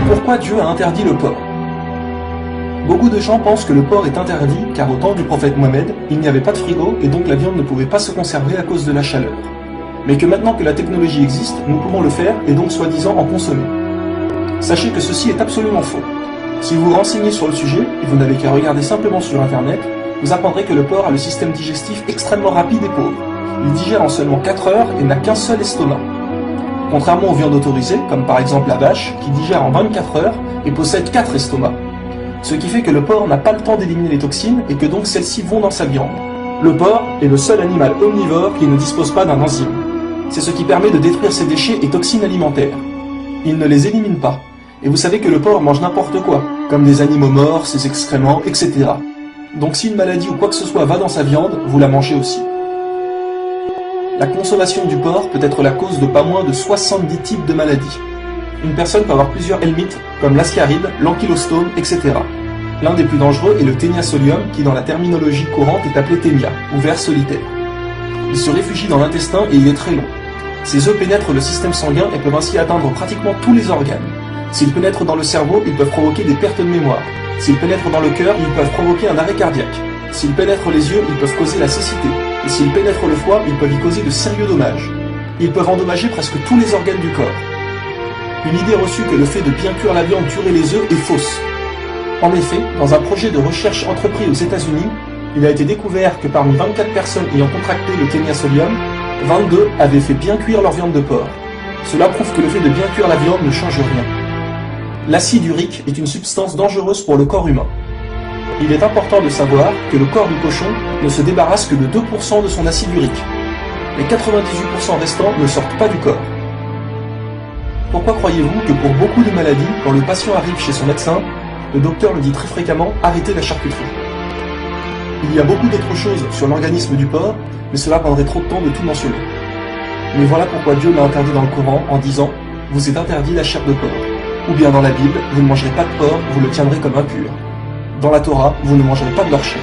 Pourquoi Dieu a interdit le porc? Beaucoup de gens pensent que le porc est interdit car au temps du prophète Mohammed, il n'y avait pas de frigo et donc la viande ne pouvait pas se conserver à cause de la chaleur. Mais que maintenant que la technologie existe, nous pouvons le faire et donc soi-disant en consommer. Sachez que ceci est absolument faux. Si vous vous renseignez sur le sujet, et vous n'avez qu'à regarder simplement sur internet, vous apprendrez que le porc a le système digestif extrêmement rapide et pauvre. Il digère en seulement 4 heures et n'a qu'un seul estomac. Contrairement aux viandes autorisées, comme par exemple la vache, qui digère en 24 heures et possède 4 estomacs. Ce qui fait que le porc n'a pas le temps d'éliminer les toxines et que donc celles-ci vont dans sa viande. Le porc est le seul animal omnivore qui ne dispose pas d'un enzyme. C'est ce qui permet de détruire ses déchets et toxines alimentaires. Il ne les élimine pas. Et vous savez que le porc mange n'importe quoi, comme des animaux morts, ses excréments, etc. Donc si une maladie ou quoi que ce soit va dans sa viande, vous la mangez aussi. La consommation du porc peut être la cause de pas moins de 70 types de maladies. Une personne peut avoir plusieurs helminths, comme l'ascaride, l'ankylostome, etc. L'un des plus dangereux est le Taenia solium, qui dans la terminologie courante est appelé ténia, ou ver solitaire. Il se réfugie dans l'intestin et il est très long. Ses œufs pénètrent le système sanguin et peuvent ainsi atteindre pratiquement tous les organes. S'ils pénètrent dans le cerveau, ils peuvent provoquer des pertes de mémoire. S'ils pénètrent dans le cœur, ils peuvent provoquer un arrêt cardiaque. S'ils pénètrent les yeux, ils peuvent causer la cécité. Et s'ils pénètrent le foie, ils peuvent y causer de sérieux dommages. Ils peuvent endommager presque tous les organes du corps. Une idée reçue que le fait de bien cuire la viande tuerait les œufs est fausse. En effet, dans un projet de recherche entrepris aux États-Unis, il a été découvert que parmi 24 personnes ayant contracté le Taenia solium, 22 avaient fait bien cuire leur viande de porc. Cela prouve que le fait de bien cuire la viande ne change rien. L'acide urique est une substance dangereuse pour le corps humain. Il est important de savoir que le corps du cochon ne se débarrasse que de 2% de son acide urique. Les 98% restants ne sortent pas du corps. Pourquoi croyez-vous que pour beaucoup de maladies, quand le patient arrive chez son médecin, le docteur lui dit très fréquemment « arrêtez la charcuterie ». Il y a beaucoup d'autres choses sur l'organisme du porc, mais cela prendrait trop de temps de tout mentionner. Mais voilà pourquoi Dieu l'a interdit dans le Coran en disant « vous est interdit la chair de porc ». Ou bien dans la Bible, vous ne mangerez pas de porc, vous le tiendrez comme impur. Dans la Torah, vous ne mangerez pas de leur chair.